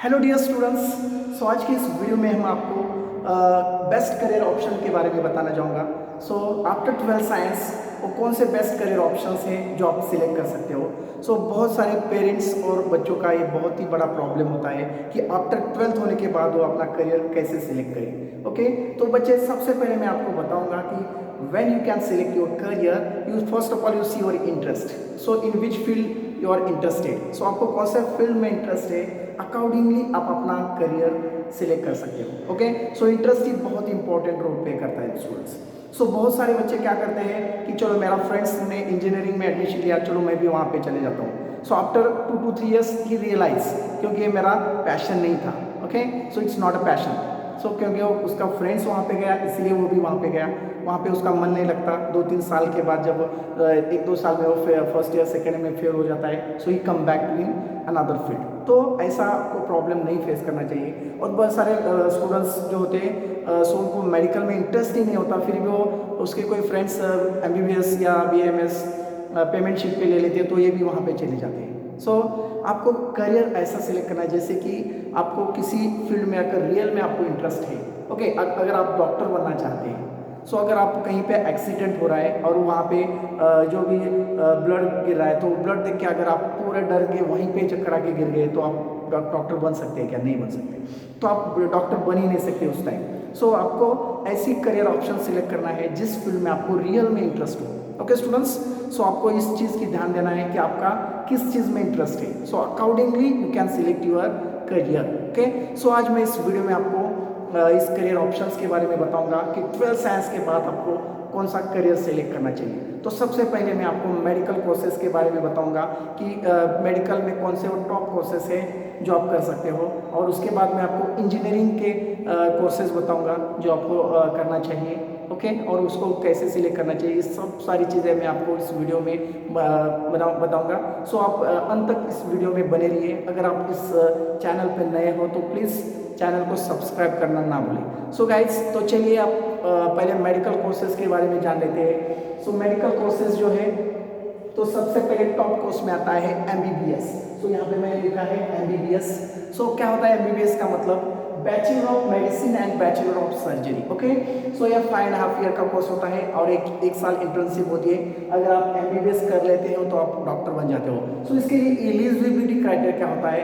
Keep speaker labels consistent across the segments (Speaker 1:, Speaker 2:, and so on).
Speaker 1: Hello dear students. आज की इस वीडियो में हम आपको बेस्ट करियर ऑप्शन के बारे में बताना चाहूँगा। आफ्टर 12 साइंस वो कौन से बेस्ट करियर ऑप्शंस हैं जो आप सिलेक्ट कर सकते हो। बहुत सारे पेरेंट्स और बच्चों का ये बहुत ही बड़ा प्रॉब्लम होता है कि आफ्टर 12th होने के बाद वो अपना करियर कैसे सिलेक्ट करें। ओके, तो बच्चे सबसे पहले मैं आपको बताऊंगा कि when you can select your career, you first of all you see your interest, so in which field you are interested, so आपको कौन से फील्ड में इंटरेस्ट है, अकॉर्डिंगली आप अपना करियर सिलेक्ट कर सकते हो। ओके, सो इंटरेस्ट ही बहुत इंपॉर्टेंट रोल प्ले करता है स्टूडेंट्स। बहुत सारे बच्चे क्या करते हैं कि चलो मेरा फ्रेंड्स ने इंजीनियरिंग में एडमिशन लिया, चलो मैं भी वहाँ पे चले जाता हूँ। आफ्टर 2 to 3 years ही रियलाइज क्योंकि ये मेरा पैशन नहीं था। Okay, so it's not a passion. क्योंकि वो उसका फ्रेंड्स वहाँ पे गया इसलिए वो भी वहाँ पे गया, वहाँ पे उसका मन नहीं लगता। 2-3 साल के बाद जब 1-2 साल में वो फर्स्ट ईयर सेकेंड ईयर में फेल हो जाता है, so he come back to in another field. तो ऐसा आपको प्रॉब्लम नहीं फेस करना चाहिए। और बहुत सारे स्टूडेंट्स जो होते हैं उनको मेडिकल में इंटरेस्ट ही नहीं होता, फिर भी वो उसके कोई फ्रेंड्स MBBS या BMS पेमेंट शीट पे ले लेते हैं, तो ये भी वहाँ पे चले जाते हैं। आपको करियर ऐसा सिलेक्ट करना है जैसे कि आपको किसी फील्ड में अगर रियल में आपको इंटरेस्ट है। ओके, अगर आप डॉक्टर बनना चाहते हैं, अगर आप कहीं पे एक्सीडेंट हो रहा है और वहाँ पे जो भी ब्लड गिर रहा है, तो ब्लड देख के अगर आप पूरे डर के वहीं पे चक्कर आके गिर गए, तो आप डॉक्टर बन सकते हैं क्या? नहीं बन सकते। तो आप डॉक्टर बन ही नहीं सकते उस टाइम। आपको ऐसी करियर ऑप्शन सिलेक्ट करना है जिस फील्ड में आपको रियल में इंटरेस्ट हो। ओके स्टूडेंट्स, आपको इस चीज़ की ध्यान देना है कि आपका किस चीज़ में इंटरेस्ट है। Accordingly you can select your career. Okay, आज मैं इस वीडियो में आपको इस करियर ऑप्शंस के बारे में बताऊंगा कि 12 साइंस के बाद आपको कौन सा करियर सेलेक्ट करना चाहिए। तो सबसे पहले मैं आपको मेडिकल कोर्सेज के बारे में बताऊंगा कि मेडिकल में कौन से वो टॉप कोर्सेज हैं जो आप कर सकते हो, और उसके बाद मैं आपको इंजीनियरिंग के कोर्सेज बताऊंगा जो आपको करना चाहिए। ओके, और उसको कैसे सिलेक्ट करना चाहिए, ये सब सारी चीज़ें मैं आपको इस वीडियो में बताऊंगा। आप अंत तक इस वीडियो में बने रहिए। अगर आप इस चैनल पर नए हो तो प्लीज़ चैनल को सब्सक्राइब करना ना भूलें। गाइज, तो चलिए आप पहले मेडिकल कोर्सेज के बारे में जान लेते हैं। मेडिकल कोर्सेज जो है, तो सबसे पहले टॉप कोर्स में आता है MBBS। यहाँ पे मैंने लिखा है MBBS। क्या होता है MBBS का मतलब? Bachelor of medicine and bachelor of surgery. Okay, यह 5.5 ईयर का कोर्स होता है और एक साल इंटर्नशिप होती है। अगर आप MBBS कर लेते हो तो आप डॉक्टर बन जाते हो। इसके लिए एलिजिबिलिटी क्राइटेरिया क्या होता है?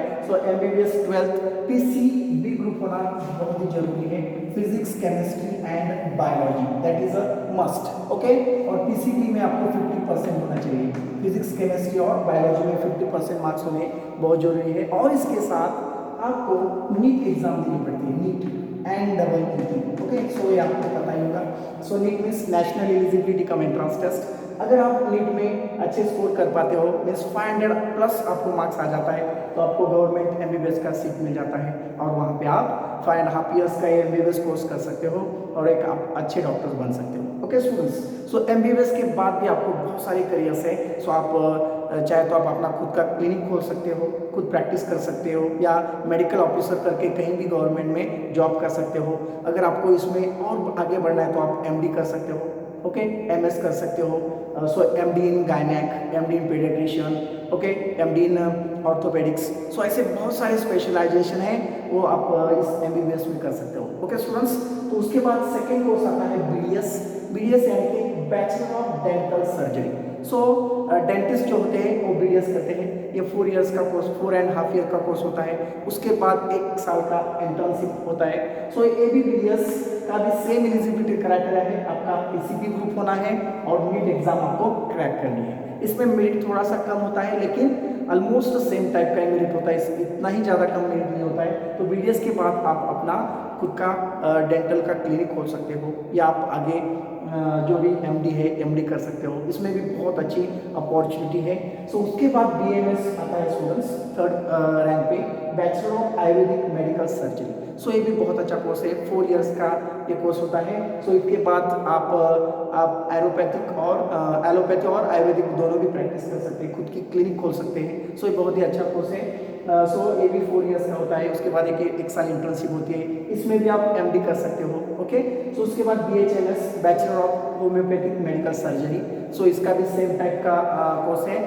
Speaker 1: MBBS 12th PCB ग्रुप होना बहुत ही जरूरी है। Physics, chemistry and biology, that is a must. Okay, और PCB में आपको 50% होना चाहिए। फिजिक्स, केमिस्ट्री और बायोलॉजी में 50% मार्क्स होने बहुत जरूरी है। और इसके साथ आपको नीट एग्जाम देनी पड़ती है, नीट NEET। ओके, ये आपको पता ही होगा। NEET means national eligibility cum entrance test. अगर आप नीट में अच्छे स्कोर कर पाते हो, मीन्स 500 प्लस आपको मार्क्स आ जाता है, तो आपको गवर्नमेंट MBBS का सीट मिल जाता है और वहाँ पे आप 5.5 ईयर्स का MBBS कोर्स कर सकते हो और एक आप अच्छे डॉक्टर बन सकते हो। ओके स्टूडेंट्स, MBBS के बाद भी आपको बहुत सारे करियर्स है। आप चाहे तो आप अपना खुद का क्लिनिक खोल सकते हो, खुद प्रैक्टिस कर सकते हो, या मेडिकल ऑफिसर करके कहीं भी गवर्नमेंट में जॉब कर सकते हो। अगर आपको इसमें और आगे बढ़ना है तो आप MD कर सकते हो। ओके, MS कर सकते हो। MD इन गायनेक, MD इन पीडियाट्रिशियन, ओके, MD इन ऑर्थोपेडिक्स। ऐसे बहुत सारे स्पेशलाइजेशन है, वो आप इस MBBS में कर सकते हो। ओके स्टूडेंट्स, तो उसके बाद सेकेंड कोर्स आता है BDS यानी कि bachelor of dental surgery. Dentist जो होते हैं वो BDS करते हैं। ये 4 ईयर्स का कोर्स, 4.5 ईयर का कोर्स होता है। उसके बाद 1 साल का इंटर्नशिप होता है। ये भी BDS का भी सेम एलिजिबिलिटी क्राइटेरिया है। आपका PCB ग्रुप होना है और नीट एग्जाम आपको क्रैक करनी है। इसमें मेरिट थोड़ा सा कम होता है, लेकिन ऑलमोस्ट सेम टाइप का मेरिट होता है, इतना ही ज़्यादा कम मेरिट नहीं होता है। तो BDS के बाद आप अपना खुद का डेंटल का क्लिनिक खोल सकते हो, या आप आगे जो भी MD है MD कर सकते हो। इसमें भी बहुत अच्छी अपॉर्चुनिटी है। उसके बाद BMS आता है स्टूडेंट्स, 3rd रैंक पे, bachelor of Ayurvedic medical surgery. ये भी बहुत अच्छा कोर्स है, 4 ईयर्स का ये कोर्स होता है। इसके बाद आप एलोपैथिक और आयुर्वेदिक दोनों भी प्रैक्टिस कर सकते हैं, खुद की क्लिनिक खोल सकते हैं। ये बहुत ही अच्छा कोर्स है। सो ये भी 4 ईयर्स का होता है। उसके बाद एक साल इंटर्नशिप होती है, इसमें भी आप एमडी कर सकते हो। ओके, सो उसके बाद BHMS bachelor of homeopathic medical surgery, so इसका भी सेम टाइप का कोर्स है।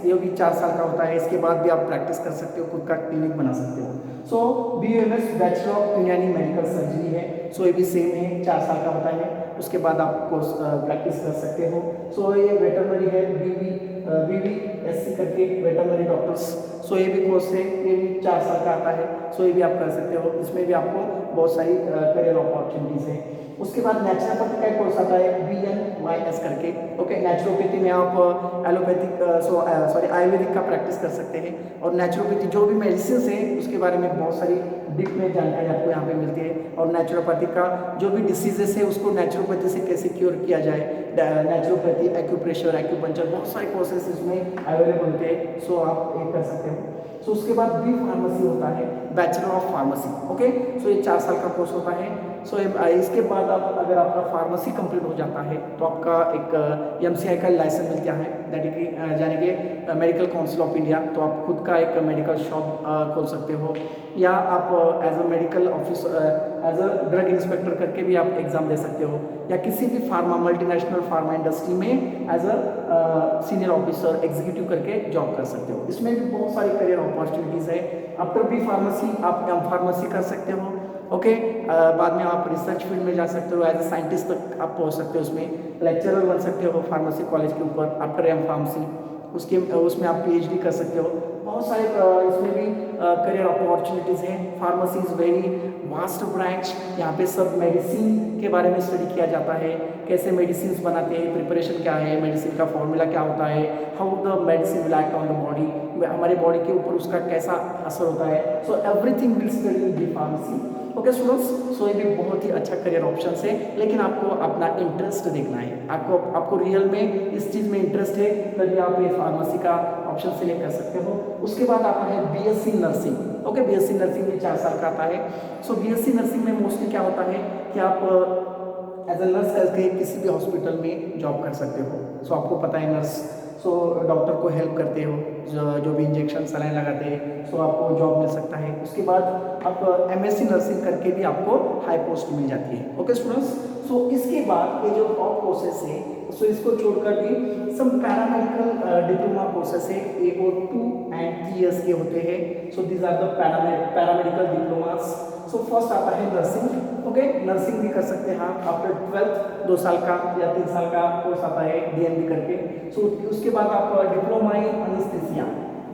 Speaker 1: ये भी 4 साल का होता है। इसके बाद भी आप प्रैक्टिस कर सकते हो, खुद का क्लिनिक बना सकते हो। सो BMS बैचलर ऑफ यूनानी मेडिकल सर्जरी है, सो ये भी सेम है, 4 साल का होता है। उसके बाद आप कोर्स प्रैक्टिस कर सकते हो। सो ये वेटरनरी है, BVSC करके वेटरनरी डॉक्टर्स, सो ये भी कोर्स है, ये भी 4 साल का आता है। सो ये भी आप कर सकते हो, इसमें भी आपको बहुत सारी करियर अपॉर्चुनिटीज़ है। उसके बाद नेचुरोपैथी का एक कोर्स आता है BNYS करके। ओके, नेचुरोपैथी में आप एलोपैथिक आयुर्वेदिक का प्रैक्टिस कर सकते हैं, और नेचुरोपैथी जो भी मेडिसिन है उसके बारे में बहुत सारी डीप में जानकारी आपको यहाँ पे मिलती है। और नेचुरोपैथी का जो भी डिसीजेस है उसको नेचुरोपैथी से कैसे क्योर किया जाए, नेचुरोपैथी, एक्यूप्रेशर, एक्यूपंक्चर, बहुत सारे कोर्सेस इसमें अवेलेबल होते हैं। सो आप ये कर सकते हो। सो उसके बाद बी फार्मेसी होता है, बैचलर ऑफ फार्मेसी। ओके, सो ये 4 साल का कोर्स होता है। सो इसके बाद आप अगर आपका फार्मेसी कंप्लीट हो जाता है तो आपका एक MCI का लाइसेंस मिलता है, दैट इज यानी कि मेडिकल काउंसिल ऑफ इंडिया। तो आप खुद का एक मेडिकल शॉप खोल सकते हो, या आप as a medical officer, as a drug inspector करके भी आप एग्जाम दे सकते हो, या किसी भी फार्मा मल्टीनेशनल फार्मा इंडस्ट्री में as a senior officer executive करके जॉब कर सकते हो। इसमें भी बहुत सारी करियर अपॉर्चुनिटीज़ है। आफ्टर बी फार्मेसी आप M.Pharmacy कर सकते हो। ओके, बाद में आप रिसर्च फील्ड में जा सकते हो, एज ए साइंटिस्ट तक आप पहुंच सकते हो, उसमें लेक्चरर बन सकते हो फार्मेसी कॉलेज के ऊपर आफ्टर M.Pharmacy। उसमें आप PhD कर सकते हो। बहुत सारे इसमें भी करियर अपॉर्चुनिटीज़ हैं। Pharmacy is very vast branch, यहाँ पे सब मेडिसिन के बारे में स्टडी किया जाता है, कैसे मेडिसिन बनाते हैं, प्रिपरेशन क्या है, मेडिसिन का फॉर्मूला क्या होता है, how the medicine will act on the body, हमारे बॉडी के ऊपर उसका कैसा असर होता है। So everything will study in the pharmacy. Okay students, so ये भी बहुत ही अच्छा करियर ऑप्शन है, लेकिन आपको अपना इंटरेस्ट देखना है। आपको रियल में इस चीज़ में इंटरेस्ट है तभी आप ये फार्मेसी का ऑप्शन सिलेक्ट कर सकते हो। उसके बाद आता है BSc nursing. Okay, BSc nursing में 4 साल का आता है। सो BSc नर्सिंग में मोस्टली क्या होता है कि आप एज अ नर्स करके किसी भी हॉस्पिटल में जॉब कर सकते हो। सो आपको पता है नर्स, सो डॉक्टर को हेल्प करते हो, जो भी इंजेक्शन सलाइन लगाते हैं, सो आपको जॉब मिल सकता है। उसके बाद आप MSc नर्सिंग करके भी आपको हाई पोस्ट मिल जाती है। ओके स्टूडेंट्स, सो इसके बाद ये जो टॉप कोर्सेस है, सो इसको छोड़कर भी सम पैरामेडिकल डिप्लोमा कोर्सेस है, ये 2 and 3 ईयर्स के होते हैं। So these are the paramedical diplomas. So first आता है नर्सिंग। ओके, नर्सिंग भी कर सकते हैं आप आफ्टर 12th, 2 साल का या 3 साल का कोर्स आता है DNB करके। सो उसके बाद आप diploma in anaesthesia.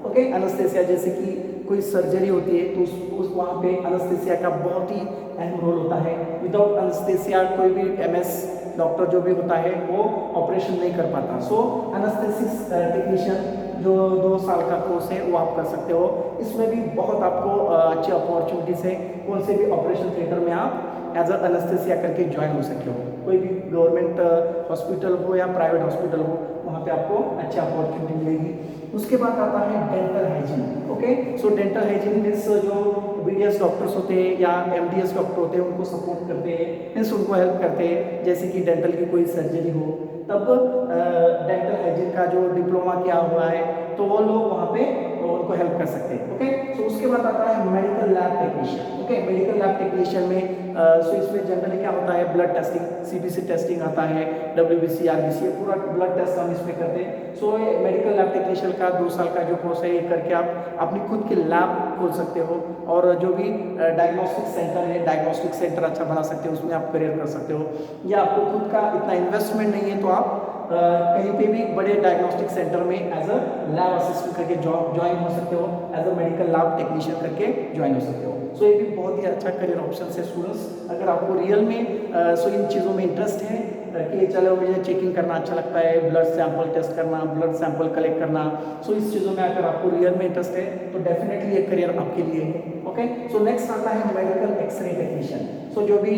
Speaker 1: Okay, anaesthesia जैसे कि कोई सर्जरी होती है तो उस वहाँ पे एनेस्थीसिया का बहुत ही अहम रोल होता है। विदाउट एनेस्थीसिया कोई भी MS डॉक्टर जो भी होता है वो ऑपरेशन नहीं कर पाता। सो एनेस्थेसिस टेक्नीशियन जो 2 साल का कोर्स है वो आप कर सकते हो। इसमें भी बहुत आपको अच्छी अपॉर्चुनिटीज़ है, कौन से भी ऑपरेशन थिएटर में आप एज अ एनेस्थेसिया करके ज्वाइन हो सकते हो। कोई भी गवर्नमेंट हॉस्पिटल हो या प्राइवेट हॉस्पिटल हो, वहाँ पे आपको अच्छी अपॉर्चुनिटी मिलेगी। उसके बाद आता है dental hygiene. Okay, so dental hygiene means जो BDS डॉक्टर्स होते हैं या MDS डॉक्टर होते हैं उनको सपोर्ट करते हैं, मीन्स उनको हेल्प करते हैं। जैसे कि डेंटल की कोई सर्जरी हो तब डेंटल हाइजीन का जो डिप्लोमा किया हुआ है तो वो लोग वहाँ पे उनको हेल्प कर सकते हैं। ओके, सो उसके बाद आता है medical lab technician. Okay, medical lab technician में सो इसमें जनरली क्या होता है, ब्लड टेस्टिंग, CBC टेस्टिंग आता है, WBC, RBC, पूरा ब्लड टेस्ट हम इसमें करते हैं। सो ये मेडिकल लैब टेक्नीशियन का 2 साल का जो कोर्स है ये करके आप अपनी खुद की लैब खोल सकते हो, और जो भी डायग्नोस्टिक सेंटर है, डायग्नोस्टिक सेंटर अच्छा बना सकते हो, उसमें आप करियर कर सकते हो। या आपको खुद का इतना इन्वेस्टमेंट नहीं है तो आप कहीं पे भी बड़े डायग्नोस्टिक सेंटर में एज अ लैब असिस्टेंट करके ज्वाइन हो सकते हो, as a medical lab technician करके ज्वाइन हो सकते हो। सो ये भी बहुत ही अच्छा करियर ऑप्शन है स्टूडेंट्स। अगर आपको रियल में सो इन चीज़ों में इंटरेस्ट है कि चलो मुझे चेकिंग करना अच्छा लगता है, ब्लड सैंपल टेस्ट करना, ब्लड सैंपल कलेक्ट करना, सो इस चीज़ों में अगर आपको रियल में इंटरेस्ट है तो डेफिनेटली ये करियर आपके लिए है। ओके, सो नेक्स्ट आता है मेडिकल एक्सरे टेक्नीशियन। सो जो भी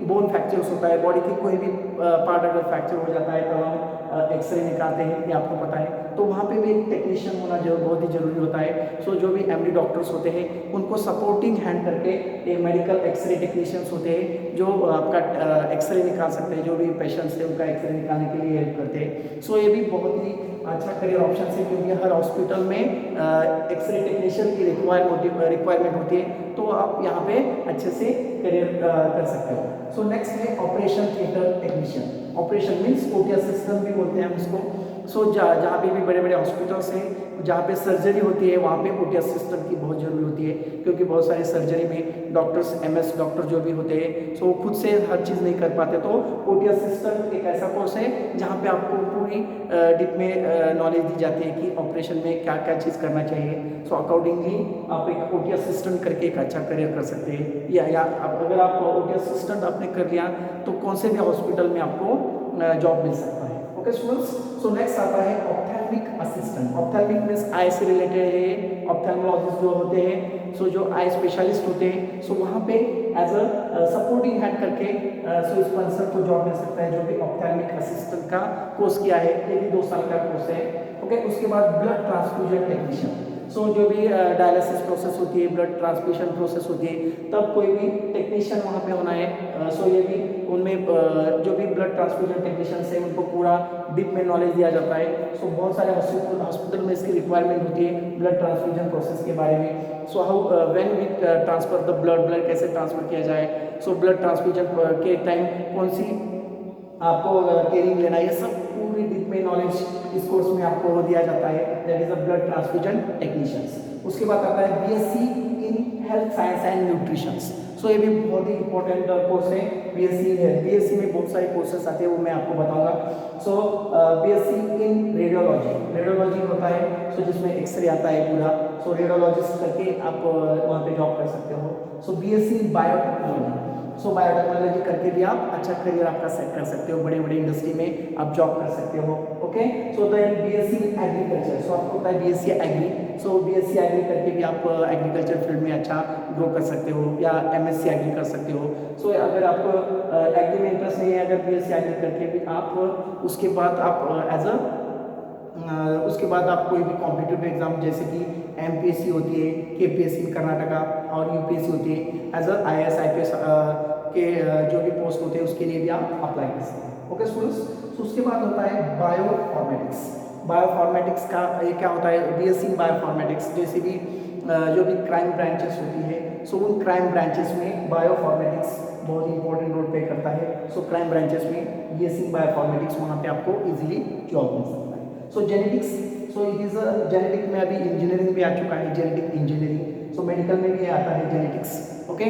Speaker 1: बोन फ्रैक्चर्स होता है, बॉडी की कोई भी पार्ट अगर फ्रैक्चर हो जाता है तो हम एक्सरे निकालते हैं, ये आपको पता है। तो वहाँ पे भी एक टेक्नीशियन होना जो बहुत ही ज़रूरी होता है। सो जो भी एमडी डॉक्टर्स होते हैं उनको सपोर्टिंग हैंड करके एक मेडिकल एक्सरे टेक्नीशियंस होते हैं जो आपका एक्सरे निकाल सकते हैं, जो भी पेशेंट्स है उनका एक्सरे निकालने के लिए हेल्प करते हैं। सो ये भी बहुत ही अच्छा करियर ऑप्शन है, क्योंकि हर हॉस्पिटल में एक्सरे टेक्नीशियन की रिक्वायरमेंट होती है, तो आप यहाँ पे अच्छे से करियर कर सकते हो। सो नेक्स्ट है operation theatre technician. Operation means OT assistant भी बोलते हैं हम इसको। सो जहाँ पे भी बड़े बड़े हॉस्पिटल्स हैं जहाँ पे सर्जरी होती है वहाँ पे ओटी असिस्टेंट की बहुत ज़रूरी होती है, क्योंकि बहुत सारी सर्जरी में डॉक्टर्स एमएस डॉक्टर जो भी होते हैं सो खुद से हर चीज़ नहीं कर पाते। तो ओटी असिस्टेंट एक ऐसा कोर्स है जहाँ पे आपको पूरी डिप में नॉलेज दी जाती है कि ऑपरेशन में क्या क्या चीज़ करना चाहिए। सो अकॉर्डिंगली आप एक ओटी असिस्टेंट करके एक अच्छा करियर कर सकते हैं। या अगर आप ओटी असिस्टेंट आपने कर लिया तो कौन से भी हॉस्पिटल में आपको जॉब मिल सकता है। ओके स्टूडेंट्स, सो नेक्स्ट आता है ophthalmic assistant. Ophthalmic means I से रिलेटेड है। ऑप्थेल्मोलॉजिस्ट जो होते हैं सो जो आई स्पेशलिस्ट होते हैं सो वहाँ पे एज अ सपोर्टिंग हैंड करके सो इस पर्सन को जॉब मिल सकता है जो भी ऑप्थेल्मिक असिस्टेंट का कोर्स किया है। ये भी 2 साल का कोर्स है। ओके, उसके बाद ब्लड ट्रांसफ्यूजन टेक्नीशियन। सो जो भी डायलिसिस प्रोसेस होती है, ब्लड ट्रांसमिशन प्रोसेस होती है, तब कोई भी टेक्नीशियन वहाँ पे होना है। सो ये भी उनमें जो भी ब्लड ट्रांसफ्यूजन टेक्नीशियन है उनको पूरा डीप में नॉलेज दिया जाता है। सो बहुत सारे हॉस्पिटल में इसकी रिक्वायरमेंट होती है ब्लड ट्रांसफ्यूजन प्रोसेस के बारे में। So how when we transfer the blood कैसे ट्रांसफर किया जाए, सो ब्लड ट्रांसफ्यूजन के टाइम कौन सी आपको केयरिंग लेना है, ये सब पूरी डीप में नॉलेज इस कोर्स में आपको दिया जाता है। That is a blood transfusion technicians. उसके बाद आता है BSc in health science and nutrition. So ये भी बहुत ही इंपॉर्टेंट कोर्स है। बीएससी है, बीएससी में बहुत सारे कोर्सेस आते हैं वो मैं आपको बताऊंगा। सो बीएससी इन रेडियोलॉजी होता है सो जिसमें एक्सरे आता है पूरा। सो रेडियोलॉजिस्ट करके आप वहाँ पे जॉब कर सकते हो। सो BSc in biotechnology. So biotechnology करके भी आप अच्छा करियर आपका सेट कर सकते हो, बड़े बड़े इंडस्ट्री में आप जॉब कर सकते हो। Okay, so then BSc agriculture. So आपको पता है BSc agri. So BSc agri करके भी आप एग्रीकल्चर फील्ड में अच्छा ग्रो कर सकते हो, या एमएससी एग्री कर सकते हो। सो अगर आपको एग्री में इंटरेस्ट नहीं है, अगर बीएससी एग्री करके भी आप उसके बाद आप एज अ उसके बाद आप कोई भी कॉम्पिटिटिव एग्जाम जैसे कि एमपीएससी होती है, केपीएससी कर्नाटका और यूपीएससी होती है, एज अ आईएएस आईपीएस के जो भी पोस्ट होते हैं उसके लिए भी आप अप्लाई कर सकते हैं। ओके स्टूडेंट्स, तो उसके बाद होता है बायोफॉर्मेटिक्स। बायोफॉर्मेटिक्स का ये क्या होता है, बीएससी बायोफॉर्मेटिक्स जैसे भी जो भी क्राइम ब्रांचेस होती है सो उन क्राइम ब्रांचेस में बायोफॉर्मेटिक्स बहुत इंपॉर्टेंट रोल प्ले करता है। सो क्राइम ब्रांचेस में बीएससी बायोफॉर्मेटिक्स वहाँ पे आपको इजीली जॉब मिल सकता है। So genetics, so it is genetic में अभी इंजीनियरिंग भी आ चुका है, जेनेटिक इंजीनियरिंग। सो मेडिकल में भी आता है जेनेटिक्स। ओके,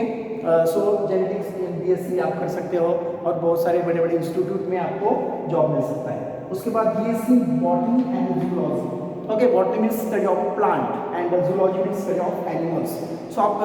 Speaker 1: सो जेनेटिक्स बीएससी आप कर सकते हो और बहुत सारे बड़े बड़े इंस्टीट्यूट में आपको जॉब मिल सकता है। उसके बाद BSc botany and zoology. Okay, botany means study of plant and zoology means study of animals. So आप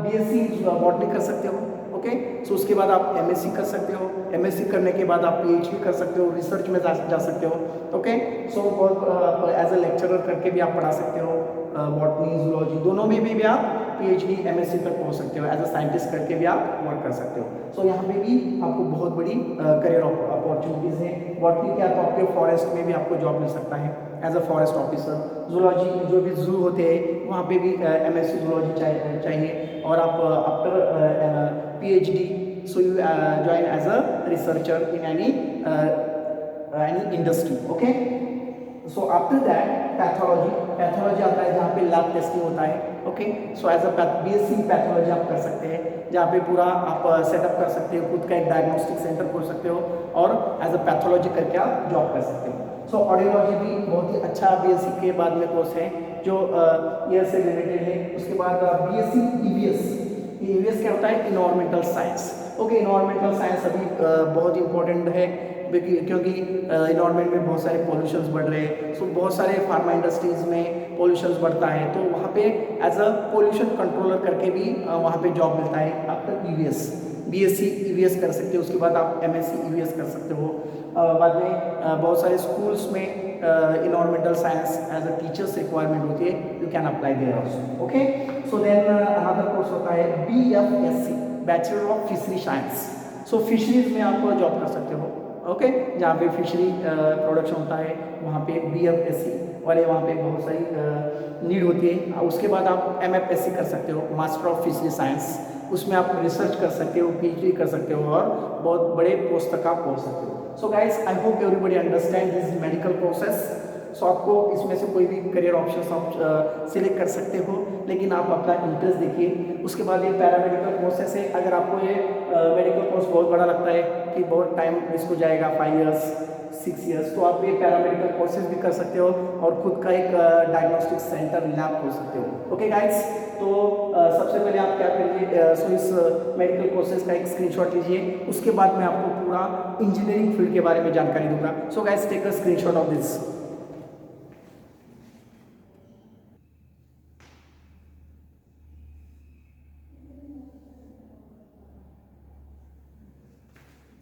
Speaker 1: बीएससी बॉटनी कर सकते हो। ओके, सो उसके बाद आप एमएससी कर सकते हो। एमएससी करने के बाद आप पीएचडी कर सकते हो, रिसर्च में जा सकते हो। ओके, सो आप एज अ लेक्चरर करके भी आप पढ़ा सकते हो बॉटनी जूलॉजी दोनों में भी आप पीएचडी एमएससी तक पहुंच सकते हो। एज अ साइंटिस्ट करके भी आप वर्क कर सकते हो। सो यहाँ पे भी आपको बहुत बड़ी करियर अपॉर्चुनिटीज़ हैं। बॉटनी क्या, तो आपके फॉरेस्ट में भी आपको जॉब मिल सकता है as a forest officer. Zoology जो भी जू होते हैं वहाँ पे भी एमएससी जूलॉजी चाहिए, और आप after PhD so you join as a researcher in any industry. Okay, so after that pathology आता है जहाँ पे लैब टेस्टिंग होता है। Okay, so as a BSc pathology आप कर सकते हैं जहाँ पे पूरा आप सेटअप कर सकते हो, खुद का एक डायग्नोस्टिक सेंटर खोल सकते हो और एज अ पैथोलॉजी करके आप जॉब कर सकते हो। सो ऑडियोलॉजी भी बहुत ही अच्छा बीएससी के बाद में कोर्स है जो ईयर से रिलेटेड है। उसके बाद बीएससी ईवीएस क्या होता है, environmental science. Okay, environmental science अभी बहुत इंपॉर्टेंट है क्योंकि इन्वायरमेंट में बहुत सारे पॉल्यूशंस बढ़ रहे हैं। सो बहुत सारे फार्मा इंडस्ट्रीज में पॉल्यूशंस बढ़ता है, तो वहाँ पे एज अ पॉल्यूशन कंट्रोलर करके भी वहाँ पे जॉब मिलता है। आफ्टर ईवीएस बीएससी ईवीएस कर सकते हो, उसके बाद आप एमएससी ईवीएस कर सकते हो। बाद में बहुत सारे स्कूल्स में environmental science as a teachers requirement होती है, you can apply there also. Okay, so then another course होता है BFSc, bachelor of fishery science. So fisheries में आप जॉब कर सकते हो। ओके, जहाँ पे फिशरी प्रोडक्शन होता है वहाँ पे BFSC वाले वहाँ पे बहुत सारी नीड होती है। उसके बाद आप MFSC कर सकते हो, मास्टर ऑफ फिशरी साइंस, उसमें आप रिसर्च कर सकते हो, PhD कर सकते हो और बहुत बड़े पोस्ट तक आप पहुँच सकते हो। So guys, I hope everybody understand this medical process. So आपको इसमें से कोई भी करियर ऑप्शन आप सिलेक्ट कर सकते हो, लेकिन आप अपना इंटरेस्ट देखिए। उसके बाद ये पैरामेडिकल कोर्सेस है। अगर आपको ये मेडिकल कोर्स बहुत बड़ा लगता है कि बहुत टाइम इसको जाएगा 5 इयर्स 6 इयर्स, तो आप ये पैरामेडिकल कोर्सेज भी कर सकते हो और खुद का एक डायग्नोस्टिक सेंटर लैब खोल सकते हो। ओके गाइस, तो सबसे पहले आप क्या करिए, सो इस मेडिकल कोर्सेज का एक स्क्रीनशॉट लीजिए। उसके बाद मैं आपको पूरा इंजीनियरिंग फील्ड के बारे में जानकारी दूंगा। So guys, take a screenshot of this.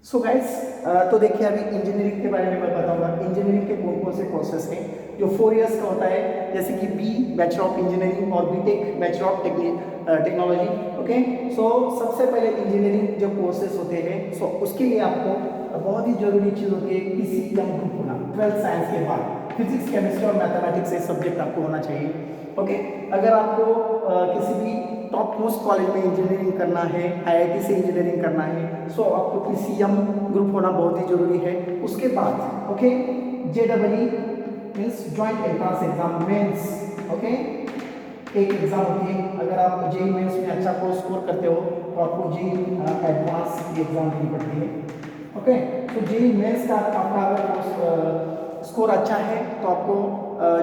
Speaker 1: So guys, तो देखिए अभी इंजीनियरिंग के बारे में मैं बताऊंगा। इंजीनियरिंग के कौन कौन से कोर्सेस हैं जो 4 इयर्स का होता है, जैसे कि बी बैचलर ऑफ इंजीनियरिंग और BTech bachelor of technology. Okay, so सबसे पहले इंजीनियरिंग जो कोर्सेस होते हैं, सो उसके लिए आपको बहुत ही जरूरी चीज़ होती है PCM ग्रुप होना। 12th साइंस के बाद फिजिक्स, केमिस्ट्री और मैथमेटिक्स ये सब्जेक्ट आपको होना चाहिए। ओके, अगर आपको किसी भी टॉप मोस्ट कॉलेज में इंजीनियरिंग करना है, IIT से इंजीनियरिंग करना है, सो आपको PCM ग्रुप होना बहुत ही जरूरी है। उसके बाद okay, JEE means joint entrance exam mains. Okay, एक एग्जाम होती है। अगर आप JEE मेंस में अच्छा कोर्स स्कोर करते हो तो आपको JEE एडवांस की एग्जाम देनी पड़ती है। ओके, तो JEE मेंस का आपका अगर स्कोर अच्छा है तो आपको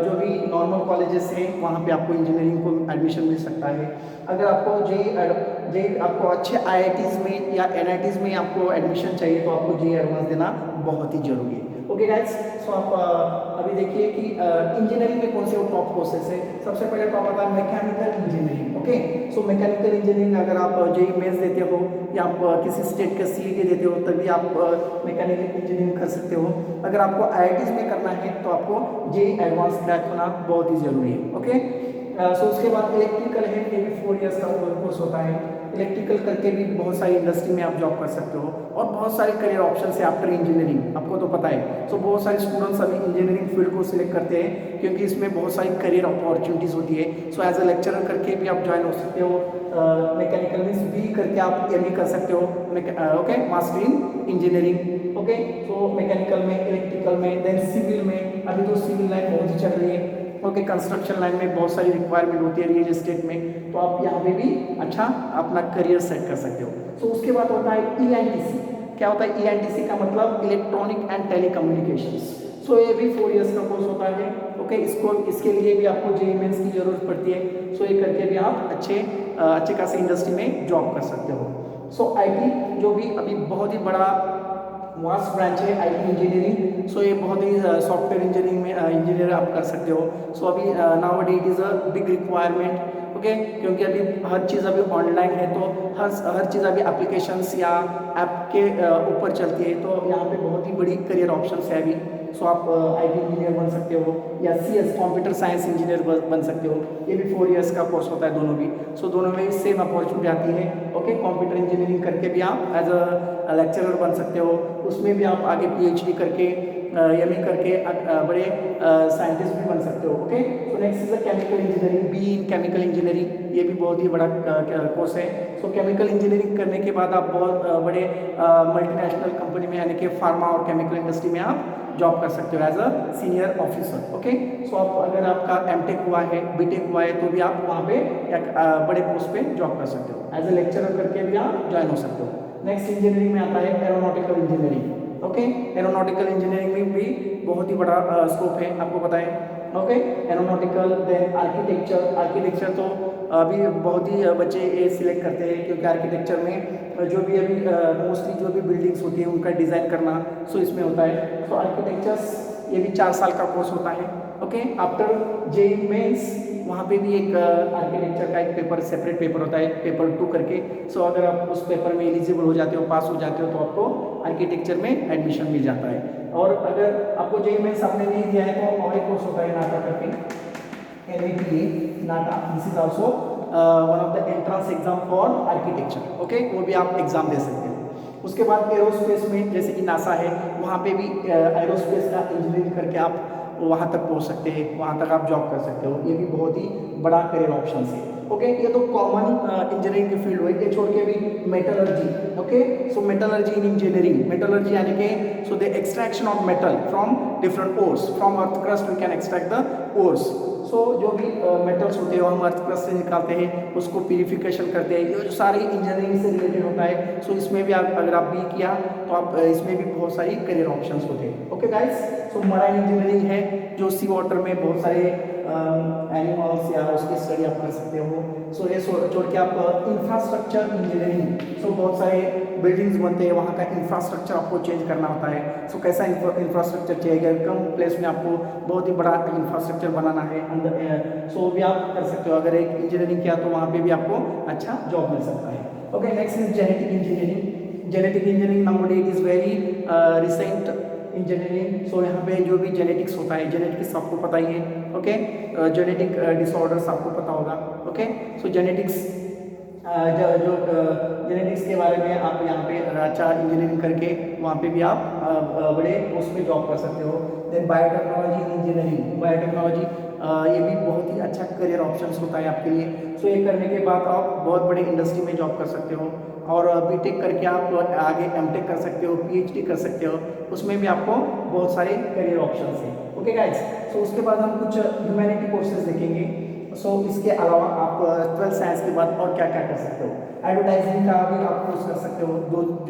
Speaker 1: जो भी नॉर्मल कॉलेजेस हैं वहाँ पे आपको इंजीनियरिंग को एडमिशन मिल सकता है। अगर आपको JEE आपको अच्छे IITs में या NITs में आपको एडमिशन चाहिए तो आपको JEE एडवांस देना बहुत ही जरूरी है। ओके गाइस, सो आप अभी देखिए कि इंजीनियरिंग में कौन से टॉप कोर्सेस है। सबसे पहले टॉप आता है mechanical engineering. Okay, so mechanical engineering अगर आप JEE मेंस देते हो या आप किसी स्टेट का CET देते हो तभी आप मैकेनिकल इंजीनियरिंग कर सकते हो। अगर आपको IITs में करना है तो आपको JEE एडवांस क्रैक होना बहुत ही जरूरी है। ओके, सो उसके बाद इलेक्ट्रिकल है, ये भी 4 इयर्स का कोर्स होता है। इलेक्ट्रिकल करके भी बहुत सारी इंडस्ट्री में आप जॉब कर सकते हो और बहुत सारे करियर ऑप्शन है आफ्टर इंजीनियरिंग, आपको तो पता है। सो बहुत सारे स्टूडेंट्स अभी इंजीनियरिंग फील्ड को सिलेक्ट करते हैं क्योंकि इसमें बहुत सारी करियर अपॉर्चुनिटीज़ होती है। सो एज अ लेक्चरर करके भी आप ज्वाइन हो सकते हो। मैकेनिकल मीन्स बी करके आप ME कर सकते हो। Okay, master in engineering. Okay, so mechanical में, इलेक्ट्रिकल में, देन सिविल में। अभी तो सिविल लाइन बहुत ही चल रही है। ओके, कंस्ट्रक्शन लाइन में बहुत सारी रिक्वायरमेंट होती है रियल एस्टेट में, तो आप यहाँ पे भी अच्छा अपना करियर सेट कर सकते हो। सो उसके बाद होता है ENTC। क्या होता है ENTC का मतलब इलेक्ट्रॉनिक एंड टेलीकम्युनिकेशंस। सो ये भी 4 इयर्स का कोर्स होता है। ओके, इसके लिए भी आपको JEE मेंस की जरूरत पड़ती है। सो ये करके भी आप अच्छे खासी इंडस्ट्री में जॉब कर सकते हो। सो IT जो भी अभी बहुत ही बड़ा वास्ट ब्रांच है IT इंजीनियरिंग। सो ये बहुत ही सॉफ्टवेयर इंजीनियरिंग में इंजीनियर आप कर सकते हो। सो अभी now it is a big requirement. Okay, क्योंकि अभी हर चीज़ अभी ऑनलाइन है तो हर चीज़ अभी एप्लीकेशंस या ऐप के ऊपर चलती है, तो यहाँ पे बहुत ही बड़ी करियर ऑप्शंस है अभी। सो आप IT इंजीनियर बन सकते हो या CS कंप्यूटर साइंस इंजीनियर बन सकते हो। ये भी 4 इयर्स का कोर्स होता है दोनों भी। सो दोनों में सेम अपॉर्चुनिटी आती है। ओके, कंप्यूटर इंजीनियरिंग करके भी आप एज अ लेक्चरर बन सकते हो। उसमें भी आप आगे PhD करके ME करके बड़े साइंटिस्ट भी बन सकते हो। Okay, so next is the chemical engineering, be in chemical engineering. ये भी बहुत ही बड़ा कोर्स है। सो केमिकल इंजीनियरिंग करने के बाद आप बहुत बड़े मल्टीनेशनल कंपनी में यानी कि फार्मा और केमिकल इंडस्ट्री में आप जॉब कर सकते हो as a senior officer. Okay, so आप अगर आपका MTech हुआ है, BTech हुआ है तो भी आप वहाँ पे एक बड़े पोस्ट पे जॉब कर सकते हो। एज अ लेक्चरर करके भी आप ज्वाइन हो सकते हो। नेक्स्ट इंजीनियरिंग में आता है aeronautical engineering. Okay, aeronautical engineering में भी बहुत ही बड़ा स्कोप है, आपको पता है। ओके, एरोनॉटिकल, देन आर्किटेक्चर तो अभी बहुत ही बच्चे ये सिलेक्ट करते हैं क्योंकि आर्किटेक्चर में जो भी अभी मोस्टली जो भी बिल्डिंग्स होती है उनका डिज़ाइन करना सो इसमें होता है। सो आर्किटेक्चर्स ये भी 4 साल का कोर्स होता है। ओके, आफ्टर JEE मेंस वहाँ पे भी एक आर्किटेक्चर का एक पेपर, सेपरेट पेपर होता है, पेपर 2 करके। सो अगर आप उस पेपर में एलिजिबल हो जाते हो, पास हो जाते हो तो आपको आर्किटेक्चर में एडमिशन मिल जाता है। और अगर आपको JEE मेंस आपने नहीं दिया है तो और एक कोर्स होता है नाटा करके, NATA NATA. This is also one of the entrance exam for architecture. Okay, वो भी आप एग्जाम दे सकते हो। उसके बाद एरोस्पेस में जैसे कि नासा है, वहाँ पे भी एरोस्पेस का इंजीनियरिंग करके आप वहाँ तक पहुँच सकते हैं, वहाँ तक आप जॉब कर सकते हो। ये भी बहुत ही बड़ा करियर ऑप्शन है। ओके, ये तो कॉमन इंजीनियरिंग की फील्ड हुई। ये छोड़ के भी metallurgy, okay, so metallurgy in engineering, metallurgy यानी कि so the extraction of metal from different ores, from earth crust we can extract the ores. So जो भी मेटल्स होते हैं वो हम अर्थ क्रस्ट से निकालते हैं, उसको प्यूरिफिकेशन करते हैं, ये जो सारी इंजीनियरिंग से रिलेटेड होता है। सो इसमें भी आप अगर आप भी किया तो आप इसमें भी बहुत सारी करियर ऑप्शंस होते हैं। ओके गाइस, सो मराइन इंजीनियरिंग है जो सी वाटर में बहुत सारे एनिमल्स या उसकी स्टडी आप कर सकते हो। सो ये छोड़ के आप इंफ्रास्ट्रक्चर इंजीनियरिंग, सो बहुत सारे बिल्डिंग्स बनते हैं, वहाँ का इंफ्रास्ट्रक्चर आपको चेंज करना होता है। सो कैसा इंफ्रास्ट्रक्चर चाहिए, कम प्लेस में आपको बहुत ही बड़ा इंफ्रास्ट्रक्चर बनाना है अंदर, सो भी आप कर सकते हो। अगर एक इंजीनियरिंग किया तो वहाँ पे भी आपको अच्छा जॉब मिल सकता है। Okay, next is genetic engineering. Genetic engineering nowadays is very recent engineering. So यहाँ पे जो भी जेनेटिक्स होता है, जेनेटिक्स आपको पता ही है। ओके, जेनेटिक डिसऑर्डर्स आपको पता होगा। ओके, सो जेनेटिक्स जो जेनेटिक्स के बारे में आप यहाँ पे अच्छा इंजीनियरिंग करके वहाँ पे भी आप बड़े उसमें जॉब कर सकते हो। Then biotechnology in engineering, biotechnology ये भी बहुत ही अच्छा करियर ऑप्शंस होता है आपके लिए। सो ये करने के बाद आप बहुत बड़े इंडस्ट्री में जॉब कर सकते हो, और बीटेक करके आप आगे एमटेक कर सकते हो, पीएचडी कर सकते हो, उसमें भी आपको बहुत सारे करियर ऑप्शंस हैं। ओके गाइज, सो उसके बाद हम कुछ ह्यूमैनिटी कोर्सेज देखेंगे। सो इसके अलावा आप 12th साइंस के बाद और क्या क्या कर सकते हो। एडवर्टाइजिंग का भी आप कोर्स कर सकते हो,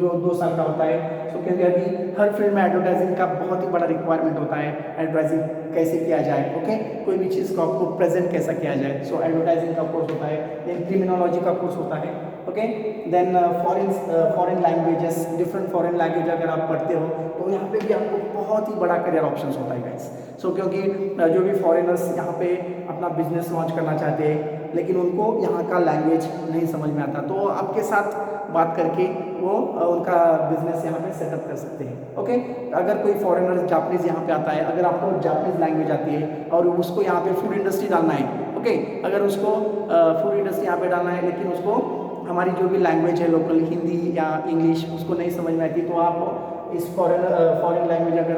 Speaker 1: जो 2 साल का होता है। सो क्योंकि अभी हर फील्ड में एडवर्टाइजिंग का बहुत ही बड़ा रिक्वायरमेंट होता है, एडवर्टाइजिंग कैसे किया जाए। ओके, कोई भी चीज़ को आपको प्रेजेंट कैसा किया जाए, सो एडवर्टाइजिंग का कोर्स होता है। देन क्रिमिनोलॉजी का कोर्स होता है। Okay, then foreign languages, different foreign language अगर आप पढ़ते हो तो यहाँ पे भी आपको बहुत ही बड़ा करियर ऑप्शंस होता है गाइस। सो क्योंकि जो भी फॉरेनर्स यहाँ पे अपना बिजनेस लॉन्च करना चाहते हैं, लेकिन उनको यहाँ का लैंग्वेज नहीं समझ में आता, तो आपके साथ बात करके वो उनका बिजनेस यहाँ पे सेटअप कर सकते हैं। ओके, अगर कोई फॉरेनर जापानीज यहाँ पे आता है, अगर आपको जापानीज लैंग्वेज आती है और उसको यहाँ पे फूड इंडस्ट्री डालना है, ओके, अगर उसको फूड इंडस्ट्री यहाँ पे डालना है, लेकिन उसको हमारी जो भी लैंग्वेज है लोकल हिंदी या इंग्लिश उसको नहीं समझ में आती, तो आप इस फॉरेन लैंग्वेज अगर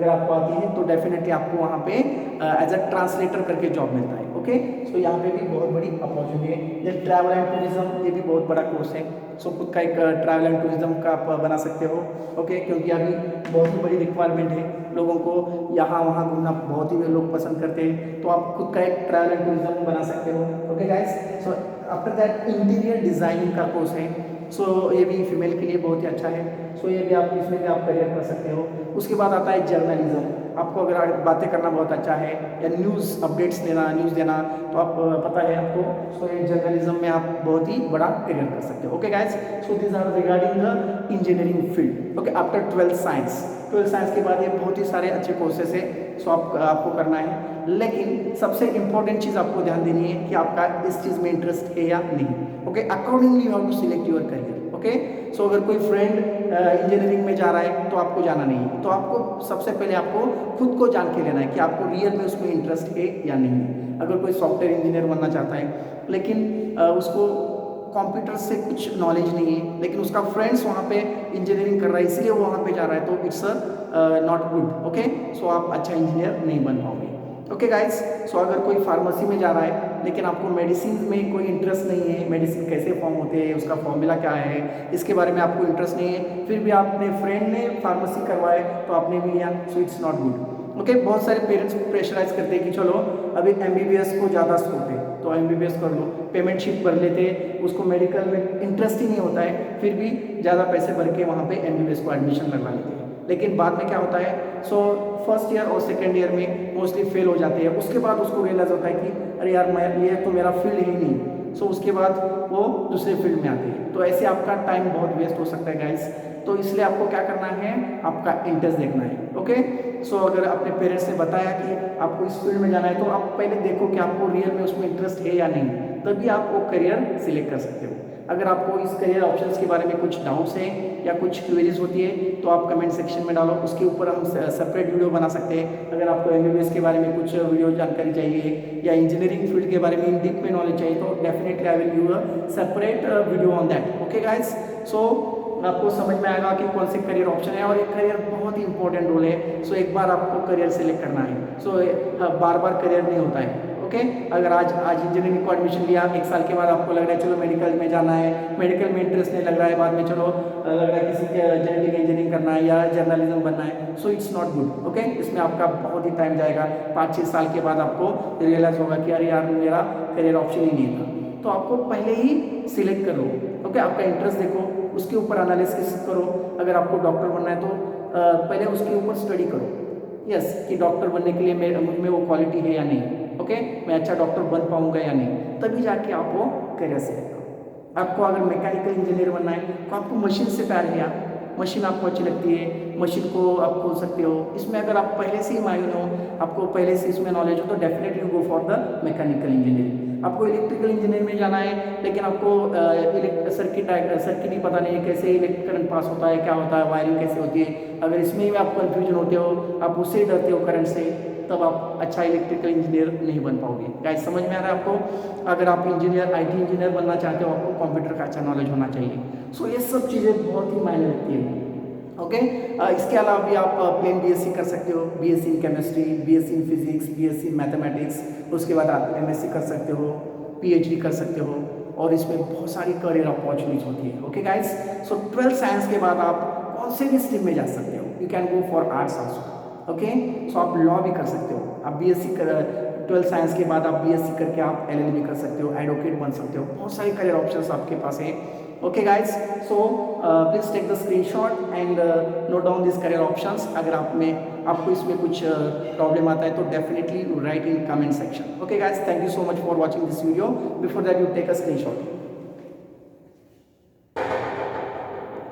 Speaker 1: आपको आती है तो डेफिनेटली आपको वहाँ पे एज अ ट्रांसलेटर करके जॉब मिलता है। ओके, सो यहाँ पे भी बहुत बड़ी अपॉर्चुनिटी है। जैसे ट्रैवल एंड टूरिज्म, ये भी बहुत बड़ा कोर्स है। सो खुद का एक ट्रैवल एंड टूरिज्म का आप बना सकते हो। ओके, क्योंकि अभी बहुत ही बड़ी रिक्वायरमेंट है, लोगों को यहाँ वहाँ घूमना बहुत ही लोग पसंद करते हैं, तो आप खुद का एक ट्रैवल एंड टूरिज्म बना सकते हो। Okay guys, so after that interior designing का कोर्स है। सो ये भी फीमेल के लिए बहुत ही अच्छा है। सो ये भी आप इसमें भी आप करियर कर सकते हो। उसके बाद आता है जर्नलिज्म। आपको अगर बातें करना बहुत अच्छा है या न्यूज़ अपडेट्स देना, न्यूज़ देना, तो आप पता है आपको, सो ये जर्नलिज्म में आप बहुत ही बड़ा करियर कर सकते हो। Okay guys, so this are regarding the engineering field. Okay, after 12th science, 12th science के बाद ये बहुत ही सारे अच्छे कोर्सेस है। सो आपको करना है, लेकिन सबसे इंपॉर्टेंट चीज़ आपको ध्यान देनी है कि आपका इस चीज़ में इंटरेस्ट है या नहीं। Okay, accordingly you have to select your career. Okay, so अगर कोई फ्रेंड इंजीनियरिंग में जा रहा है तो आपको जाना नहीं है, तो आपको सबसे पहले आपको खुद को जान के लेना है कि आपको रियल में उसमें इंटरेस्ट है या नहीं है। अगर कोई सॉफ्टवेयर इंजीनियर बनना चाहता है, लेकिन उसको कंप्यूटर से कुछ नॉलेज नहीं है, लेकिन उसका फ्रेंड्स वहाँ पे इंजीनियरिंग कर रहा है इसलिए वो वहाँ पे जा रहा है, तो it's not good. Okay, so आप अच्छा इंजीनियर नहीं बन पाओगे। ओके गाइस, सो अगर कोई फार्मेसी में जा रहा है लेकिन आपको मेडिसिन में कोई इंटरेस्ट नहीं है, मेडिसिन कैसे फॉर्म होते हैं, उसका फॉर्मूला क्या है, इसके बारे में आपको इंटरेस्ट नहीं है, फिर भी आपने फ्रेंड ने फार्मेसी करवाए तो आपने भी लिया, सो इट्स नॉट गुड। ओके, बहुत सारे पेरेंट्स प्रेशराइज करते हैं कि चलो अभी MBBS को ज़्यादा स्कोप है तो MBBS कर लो, पेमेंट शीट भर लेते, उसको मेडिकल में इंटरेस्ट ही नहीं होता है, फिर भी ज़्यादा पैसे भर के वहाँ पे MBBS को एडमिशन लगवा लेते हैं, लेकिन बाद में क्या होता है, सो फर्स्ट ईयर और सेकेंड ईयर में मोस्टली फेल हो जाते हैं। उसके बाद उसको रियलाइज होता है कि अरे यार ये तो मेरा फील्ड ही नहीं, सो उसके बाद वो दूसरे फील्ड में आते हैं, तो ऐसे आपका टाइम बहुत वेस्ट हो सकता है गाइस। तो इसलिए आपको क्या करना है, आपका इंटरेस्ट देखना है। ओके, सो अगर अपने पेरेंट्स ने बताया कि आपको इस फील्ड में जाना है, तो आप पहले देखो कि आपको रियल में उसमें इंटरेस्ट है या नहीं, तभी आप वो करियर सिलेक्ट कर सकते हो। अगर आपको इस करियर ऑप्शंस के बारे में कुछ डाउट्स हैं या कुछ क्वेरीज होती है तो आप कमेंट सेक्शन में डालो, उसके ऊपर हम सेपरेट वीडियो बना सकते हैं। अगर आपको MBBS के बारे में कुछ वीडियो जानकारी चाहिए या इंजीनियरिंग फील्ड के बारे में इन डीप में नॉलेज चाहिए तो definitely I will give a separate video on that. Okay guys, so आपको समझ में आएगा कि कौन से करियर ऑप्शन है, और एक करियर बहुत ही इंपॉर्टेंट रोल है। सो एक बार आपको करियर सेलेक्ट करना है, सो बार बार करियर नहीं होता है। ओके, अगर आज इंजीनियरिंग को एडमिशन लिया, 1 साल के बाद आपको लग रहा है चलो मेडिकल में जाना है, मेडिकल में इंटरेस्ट नहीं लग रहा है, बाद में चलो लग रहा है किसी के जेनेटिक इंजीनियरिंग करना है या जर्नलिज्म बनना है, सो इट्स नॉट गुड। ओके, इसमें आपका बहुत ही टाइम जाएगा, 5-6 साल के बाद आपको रियलाइज होगा कि अरे यार मेरा करियर ऑप्शन ही नहीं था। तो आपको पहले ही सिलेक्ट कर लो। ओके, आपका इंटरेस्ट देखो, उसके ऊपर एनालिसिस करो। अगर आपको डॉक्टर बनना है तो पहले उसके ऊपर स्टडी करो, यस कि डॉक्टर बनने के लिए मुझ में वो क्वालिटी है या नहीं। ओके, मैं अच्छा डॉक्टर बन पाऊंगा या नहीं, तभी जाके आप वो करियर सेलेक्ट करो। आपको अगर मैकेनिकल इंजीनियर बनना है तो आपको मशीन से प्यार है, मशीन आपको अच्छी लगती है, मशीन को आप खोल सकते हो। इसमें अगर आप पहले से ही माहिर हो, आपको पहले से इसमें नॉलेज हो तो definitely go for the mechanical engineering. आपको इलेक्ट्रिकल इंजीनियर में जाना है लेकिन आपको सर्किट ही पता नहीं है, कैसे इलेक्ट्रिक करंट पास होता है, क्या होता है, वायरिंग कैसे होती है, अगर इसमें ही आप कन्फ्यूजन होते हो, आप उससे डरते हो करंट से, तब आप अच्छा इलेक्ट्रिकल इंजीनियर नहीं बन पाओगे। गाइस समझ में आ रहा है आपको? अगर आप इंजीनियर IT इंजीनियर बनना चाहते हो, आपको कंप्यूटर का अच्छा नॉलेज होना चाहिए। सो ये सब चीज़ें बहुत ही मायने रखती है। ओके, इसके अलावा भी आप प्लेन BSc कर सकते हो, BSc in chemistry, BSc in physics, BSc in mathematics, उसके बाद आप MSc कर सकते हो, PhD कर सकते हो, और इसमें बहुत सारी करियर अपॉर्चुनिटीज होती है। ओके गाइस, सो 12th साइंस के बाद आप कौन से भी स्ट्रीम में जा सकते हो, you can go for arts also. Okay, so आप लॉ भी कर सकते हो, आप 12th साइंस के बाद आप BSc करके आप LLB कर सकते हो, एडवोकेट बन सकते हो, बहुत सारे करियर ऑप्शंस आपके पास है। Okay guys, so please take the screenshot and note down this career options. अगर आपको इसमें कुछ प्रॉब्लम आता है तो definitely write in comment section. Okay guys, thank you so much for watching this video. Before that you take a screenshot.